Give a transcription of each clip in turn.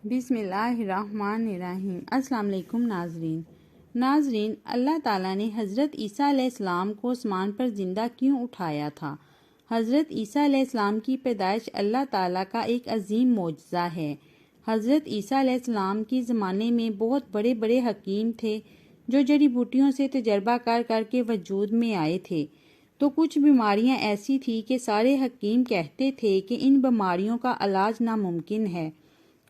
بسم اللہ الرحمن الرحیم۔ السلام علیکم ناظرین، اللہ تعالیٰ نے حضرت عیسیٰ علیہ السلام کو آسمان پر زندہ کیوں اٹھایا تھا؟ حضرت عیسیٰ علیہ السلام کی پیدائش اللہ تعالیٰ کا ایک عظیم معجزہ ہے۔ حضرت عیسیٰ علیہ السلام کے زمانے میں بہت بڑے بڑے حکیم تھے جو جڑی بوٹیوں سے تجربہ کر کر کے وجود میں آئے تھے۔ تو کچھ بیماریاں ایسی تھیں کہ سارے حکیم کہتے تھے کہ ان بیماریوں کا علاج ناممکن ہے،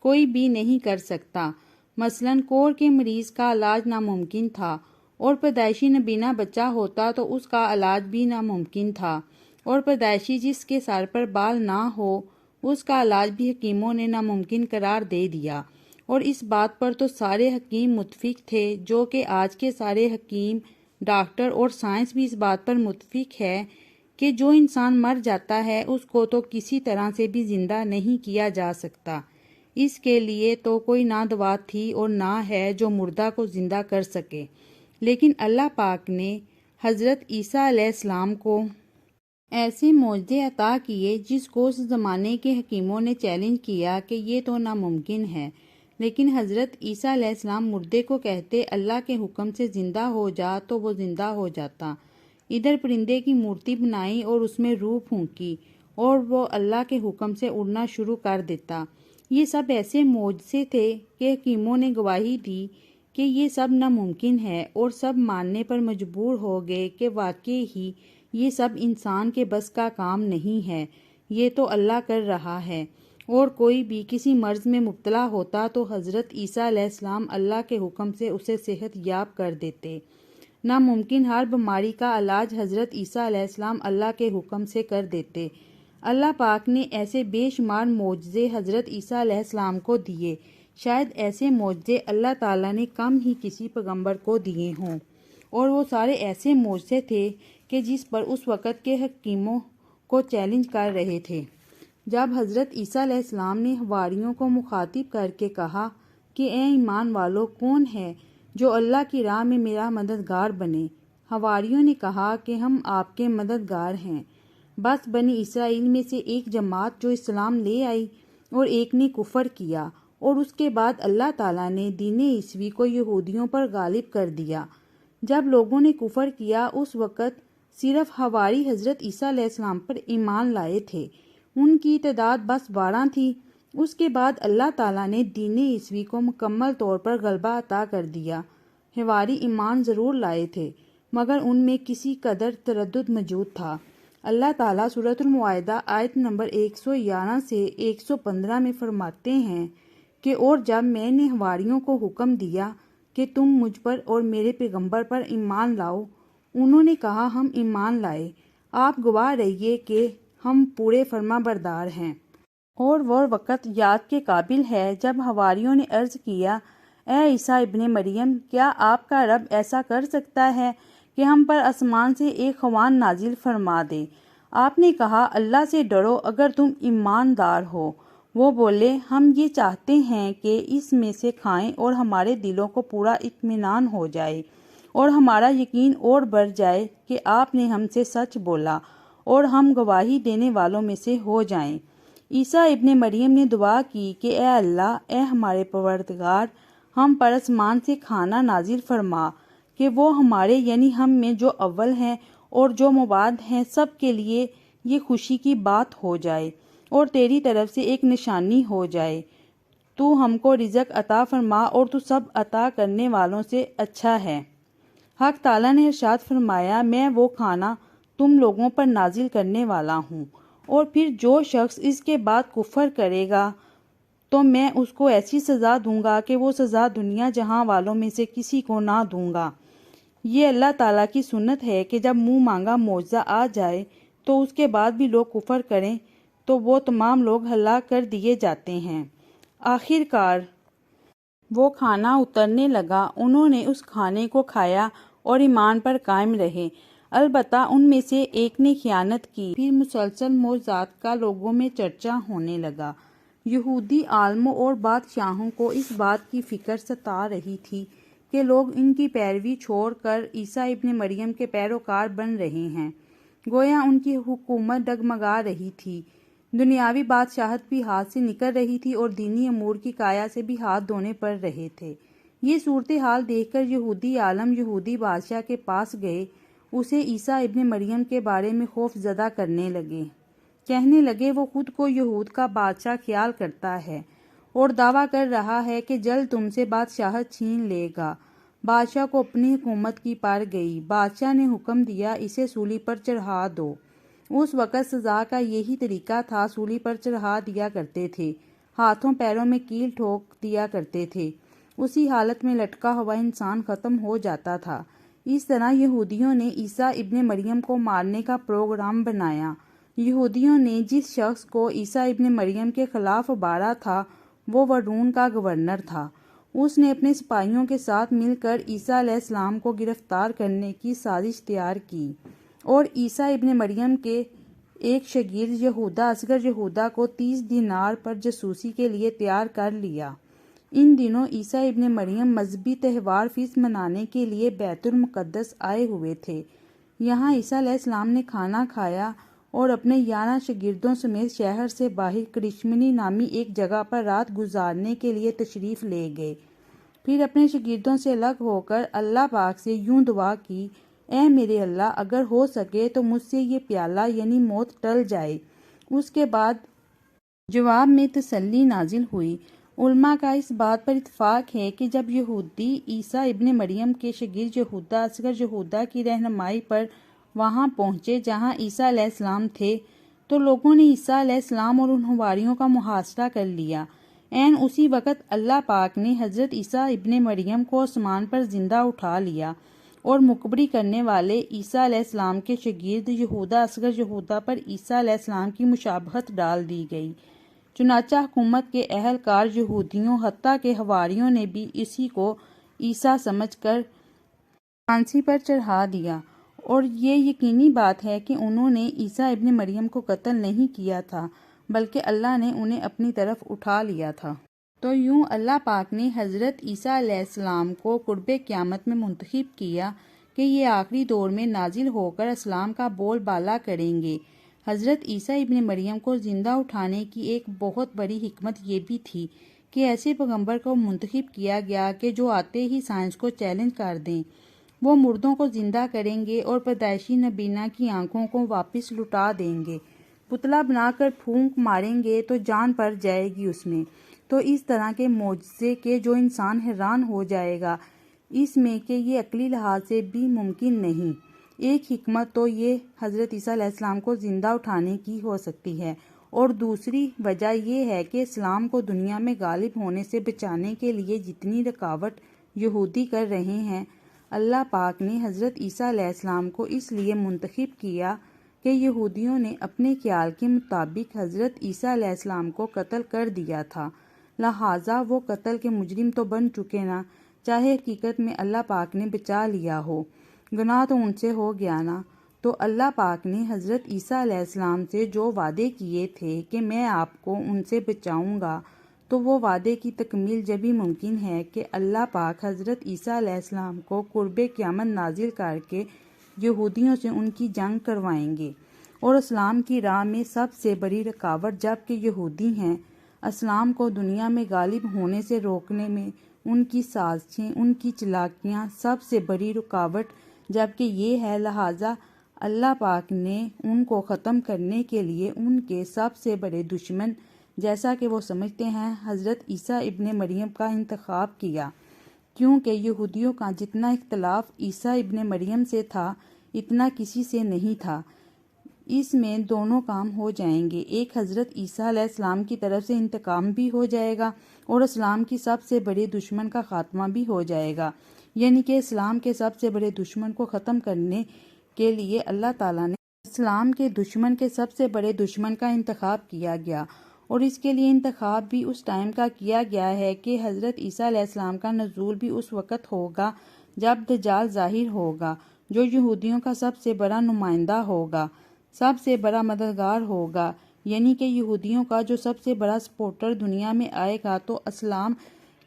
کوئی بھی نہیں کر سکتا۔ مثلاً کوڑ کے مریض کا علاج ناممکن تھا، اور پیدائشی نابینا بچہ ہوتا تو اس کا علاج بھی ناممکن تھا، اور پیدائشی جس کے سر پر بال نہ ہو اس کا علاج بھی حکیموں نے ناممکن قرار دے دیا۔ اور اس بات پر تو سارے حکیم متفق تھے، جو کہ آج کے سارے حکیم، ڈاکٹر اور سائنس بھی اس بات پر متفق ہے کہ جو انسان مر جاتا ہے اس کو تو کسی طرح سے بھی زندہ نہیں کیا جا سکتا۔ اس کے لیے تو کوئی نہ دوا تھی اور نہ ہے جو مردہ کو زندہ کر سکے، لیکن اللہ پاک نے حضرت عیسیٰ علیہ السلام کو ایسے معجزے عطا کیے جس کو اس زمانے کے حکیموں نے چیلنج کیا کہ یہ تو ناممکن ہے، لیکن حضرت عیسیٰ علیہ السلام مردے کو کہتے اللہ کے حکم سے زندہ ہو جا تو وہ زندہ ہو جاتا۔ ادھر پرندے کی مورتی بنائی اور اس میں روح پھونکی اور وہ اللہ کے حکم سے اڑنا شروع کر دیتا۔ یہ سب ایسے معجزے تھے کہ حکیموں نے گواہی دی کہ یہ سب ناممکن ہے، اور سب ماننے پر مجبور ہو گئے کہ واقعی ہی یہ سب انسان کے بس کا کام نہیں ہے، یہ تو اللہ کر رہا ہے۔ اور کوئی بھی کسی مرض میں مبتلا ہوتا تو حضرت عیسیٰ علیہ السلام اللہ کے حکم سے اسے صحت یاب کر دیتے۔ ناممکن ہر بیماری کا علاج حضرت عیسیٰ علیہ السلام اللہ کے حکم سے کر دیتے۔ اللہ پاک نے ایسے بے شمار معجزے حضرت عیسیٰ علیہ السلام کو دیے، شاید ایسے معجزے اللہ تعالیٰ نے کم ہی کسی پیغمبر کو دیے ہوں، اور وہ سارے ایسے معجزے تھے کہ جس پر اس وقت کے حکیموں کو چیلنج کر رہے تھے۔ جب حضرت عیسیٰ علیہ السلام نے حواریوں کو مخاطب کر کے کہا کہ اے ایمان والو، کون ہے جو اللہ کی راہ میں میرا مددگار بنے؟ حواریوں نے کہا کہ ہم آپ کے مددگار ہیں۔ بس بنی اسرائیل میں سے ایک جماعت جو اسلام لے آئی اور ایک نے کفر کیا، اور اس کے بعد اللہ تعالیٰ نے دین عیسوی کو یہودیوں پر غالب کر دیا۔ جب لوگوں نے کفر کیا اس وقت صرف حواری حضرت عیسیٰ علیہ السلام پر ایمان لائے تھے، ان کی تعداد بس 12 تھی۔ اس کے بعد اللہ تعالیٰ نے دین عیسوی کو مکمل طور پر غلبہ عطا کر دیا۔ حواری ایمان ضرور لائے تھے، مگر ان میں کسی قدر تردد موجود تھا۔ اللہ تعالیٰ سورۃ المائدہ آیت نمبر 111 سے 115 میں فرماتے ہیں کہ اور جب میں نے حواریوں کو حکم دیا کہ تم مجھ پر اور میرے پیغمبر پر ایمان لاؤ، انہوں نے کہا ہم ایمان لائے، آپ گواہ رہیے کہ ہم پورے فرما بردار ہیں۔ اور وہ وقت یاد کے قابل ہے جب حواریوں نے عرض کیا، اے عیسیٰ ابن مریم، کیا آپ کا رب ایسا کر سکتا ہے کہ ہم پر آسمان سے ایک خوان نازل فرما دے؟ آپ نے کہا اللہ سے ڈرو اگر تم ایماندار ہو۔ وہ بولے ہم یہ چاہتے ہیں کہ اس میں سے کھائیں اور ہمارے دلوں کو پورا اطمینان ہو جائے اور ہمارا یقین اور بڑھ جائے کہ آپ نے ہم سے سچ بولا اور ہم گواہی دینے والوں میں سے ہو جائیں۔ عیسیٰ ابن مریم نے دعا کی کہ اے اللہ، اے ہمارے پروردگار، ہم پر آسمان سے کھانا نازل فرما کہ وہ ہمارے یعنی ہم میں جو اول ہیں اور جو مواد ہیں سب کے لیے یہ خوشی کی بات ہو جائے اور تیری طرف سے ایک نشانی ہو جائے۔ تو ہم کو رزق عطا فرما اور تو سب عطا کرنے والوں سے اچھا ہے۔ حق تعالیٰ نے ارشاد فرمایا، میں وہ کھانا تم لوگوں پر نازل کرنے والا ہوں، اور پھر جو شخص اس کے بعد کفر کرے گا تو میں اس کو ایسی سزا دوں گا کہ وہ سزا دنیا جہاں والوں میں سے کسی کو نہ دوں گا۔ یہ اللہ تعالیٰ کی سنت ہے کہ جب منہ مانگا معجزہ آ جائے تو اس کے بعد بھی لوگ کفر کریں تو وہ تمام لوگ ہلاک کر دیے جاتے ہیں۔ آخر کار وہ کھانا اترنے لگا، انہوں نے اس کھانے کو کھایا اور ایمان پر قائم رہے۔ البتہ ان میں سے ایک نے خیانت کی۔ پھر مسلسل معجزات کا لوگوں میں چرچا ہونے لگا۔ یہودی عالموں اور بادشاہوں کو اس بات کی فکر ستا رہی تھی کہ لوگ ان کی پیروی چھوڑ کر عیسیٰ ابن مریم کے پیروکار بن رہے ہیں، گویا ان کی حکومت ڈگمگا رہی تھی۔ دنیاوی بادشاہت بھی ہاتھ سے نکل رہی تھی اور دینی امور کی کایا سے بھی ہاتھ دھونے پڑ رہے تھے۔ یہ صورتحال دیکھ کر یہودی عالم یہودی بادشاہ کے پاس گئے، اسے عیسیٰ ابن مریم کے بارے میں خوف زدہ کرنے لگے۔ کہنے لگے وہ خود کو یہود کا بادشاہ خیال کرتا ہے اور دعویٰ کر رہا ہے کہ جلد تم سے بادشاہت چھین لے گا۔ بادشاہ کو اپنی حکومت کی پڑ گئی۔ بادشاہ نے حکم دیا اسے سولی پر چڑھا دو۔ اس وقت سزا کا یہی طریقہ تھا، سولی پر چڑھا دیا کرتے تھے، ہاتھوں پیروں میں کیل ٹھوک دیا کرتے تھے، اسی حالت میں لٹکا ہوا انسان ختم ہو جاتا تھا۔ اس طرح یہودیوں نے عیسیٰ ابن مریم کو مارنے کا پروگرام بنایا۔ یہودیوں نے جس شخص کو عیسیٰ ابن مریم کے خلاف ابھارا تھا وہ ورون کا گورنر تھا۔ اس نے اپنے سپاہیوں کے ساتھ مل کر عیسیٰ علیہ السلام کو گرفتار کرنے کی سازش تیار کی اور عیسیٰ ابن مریم کے ایک شاگرد یہودا اصغر یہودا کو 30 دینار پر جاسوسی کے لیے تیار کر لیا۔ ان دنوں عیسیٰ ابن مریم مذہبی تہوار فیس منانے کے لیے بیت المقدس آئے ہوئے تھے۔ یہاں عیسیٰ علیہ السلام نے کھانا کھایا اور اپنے 11 شاگردوں سمیت شہر سے باہر کرشمنی نامی ایک جگہ پر رات گزارنے کے لیے تشریف لے گئے۔ پھر اپنے شاگردوں سے الگ ہو کر اللہ پاک سے یوں دعا کی، اے میرے اللہ، اگر ہو سکے تو مجھ سے یہ پیالہ یعنی موت ٹل جائے۔ اس کے بعد جواب میں تسلی نازل ہوئی۔ علماء کا اس بات پر اتفاق ہے کہ جب یہودی عیسیٰ ابن مریم کے شاگرد یہودا اصغر یہودا کی رہنمائی پر وہاں پہنچے جہاں عیسیٰ علیہ السلام تھے، تو لوگوں نے عیسیٰ علیہ السلام اور ان حواریوں کا محاصرہ کر لیا۔ عین اسی وقت اللہ پاک نے حضرت عیسیٰ ابن مریم کو آسمان پر زندہ اٹھا لیا اور مقبری کرنے والے عیسیٰ علیہ السلام کے شاگرد یہودا اصغر یہودا پر عیسیٰ علیہ السلام کی مشابہت ڈال دی گئی۔ چنانچہ حکومت کے اہلکار یہودیوں حتیٰ کہ حواریوں نے بھی اسی کو عیسیٰ سمجھ کر پھانسی پر چڑھا دیا، اور یہ یقینی بات ہے کہ انہوں نے عیسیٰ ابن مریم کو قتل نہیں کیا تھا بلکہ اللہ نے انہیں اپنی طرف اٹھا لیا تھا۔ تو یوں اللہ پاک نے حضرت عیسیٰ علیہ السلام کو قرب قیامت میں منتخب کیا کہ یہ آخری دور میں نازل ہو کر اسلام کا بول بالا کریں گے۔ حضرت عیسیٰ ابن مریم کو زندہ اٹھانے کی ایک بہت بڑی حکمت یہ بھی تھی کہ ایسے پیغمبر کو منتخب کیا گیا کہ جو آتے ہی سائنس کو چیلنج کر دیں۔ وہ مردوں کو زندہ کریں گے اور پیدائشی نبینہ کی آنکھوں کو واپس لوٹا دیں گے، پتلا بنا کر پھونک ماریں گے تو جان پڑ جائے گی اس میں۔ تو اس طرح کے معجزے کہ جو انسان حیران ہو جائے گا اس میں کہ یہ عقلی لحاظ سے بھی ممکن نہیں۔ ایک حکمت تو یہ حضرت عیسیٰ علیہ السلام کو زندہ اٹھانے کی ہو سکتی ہے، اور دوسری وجہ یہ ہے کہ اسلام کو دنیا میں غالب ہونے سے بچانے کے لیے جتنی رکاوٹ یہودی کر رہے ہیں، اللہ پاک نے حضرت عیسیٰ علیہ السلام کو اس لیے منتخب کیا کہ یہودیوں نے اپنے خیال کے مطابق حضرت عیسیٰ علیہ السلام کو قتل کر دیا تھا، لہٰذا وہ قتل کے مجرم تو بن چکے نا، چاہے حقیقت میں اللہ پاک نے بچا لیا ہو، گناہ تو ان سے ہو گیا نا۔ تو اللہ پاک نے حضرت عیسیٰ علیہ السلام سے جو وعدے کیے تھے کہ میں آپ کو ان سے بچاؤں گا، تو وہ وعدے کی تکمیل جبھی ممکن ہے کہ اللہ پاک حضرت عیسیٰ علیہ السلام کو قرب قیامت نازل کر کے یہودیوں سے ان کی جنگ کروائیں گے، اور اسلام کی راہ میں سب سے بڑی رکاوٹ جبکہ یہودی ہیں، اسلام کو دنیا میں غالب ہونے سے روکنے میں ان کی سازشیں، ان کی چالاکیاں سب سے بڑی رکاوٹ جبکہ یہ ہے، لہٰذا اللہ پاک نے ان کو ختم کرنے کے لیے ان کے سب سے بڑے دشمن جیسا کہ وہ سمجھتے ہیں حضرت عیسیٰ ابن مریم کا انتخاب کیا، کیونکہ یہودیوں کا جتنا اختلاف عیسیٰ ابن مریم سے تھا اتنا کسی سے نہیں تھا۔ اس میں دونوں کام ہو جائیں گے، ایک حضرت عیسیٰ علیہ السلام کی طرف سے انتقام بھی ہو جائے گا اور اسلام کی سب سے بڑے دشمن کا خاتمہ بھی ہو جائے گا، یعنی کہ اسلام کے سب سے بڑے دشمن کو ختم کرنے کے لیے اللہ تعالیٰ نے اسلام کے دشمن کے سب سے بڑے دشمن کا انتخاب کیا گیا، اور اس کے لیے انتخاب بھی اس ٹائم کا کیا گیا ہے کہ حضرت عیسیٰ علیہ السلام کا نزول بھی اس وقت ہوگا جب دجال ظاہر ہوگا، جو یہودیوں کا سب سے بڑا نمائندہ ہوگا، سب سے بڑا مددگار ہوگا، یعنی کہ یہودیوں کا جو سب سے بڑا سپورٹر دنیا میں آئے گا، تو اسلام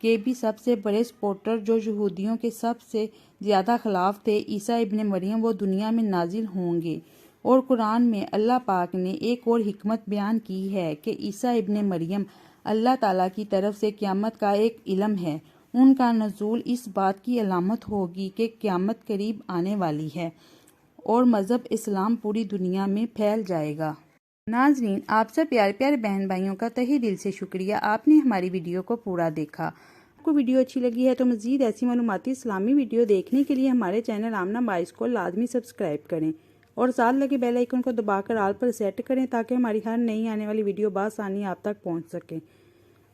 کے بھی سب سے بڑے سپورٹر جو یہودیوں کے سب سے زیادہ خلاف تھے، عیسیٰ ابن مریم، وہ دنیا میں نازل ہوں گے۔ اور قرآن میں اللہ پاک نے ایک اور حکمت بیان کی ہے کہ عیسیٰ ابن مریم اللہ تعالیٰ کی طرف سے قیامت کا ایک علم ہے۔ ان کا نزول اس بات کی علامت ہوگی کہ قیامت قریب آنے والی ہے اور مذہب اسلام پوری دنیا میں پھیل جائے گا۔ ناظرین، آپ سب پیارے پیارے بہن بھائیوں کا تہہ دل سے شکریہ، آپ نے ہماری ویڈیو کو پورا دیکھا۔ آپ کو ویڈیو اچھی لگی ہے تو مزید ایسی معلوماتی اسلامی ویڈیو دیکھنے کے لیے ہمارے چینل آمنہ بائس کو لازمی سبسکرائب کریں اور ساتھ لگے بیل آئیکن کو دبا کر آل پر سیٹ کریں تاکہ ہماری ہر نئی آنے والی ویڈیو بآسانی آپ تک پہنچ سکے۔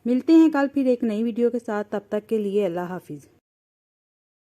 ملتے ہیں کل پھر ایک نئی ویڈیو کے ساتھ، تب تک کے لیے اللہ حافظ۔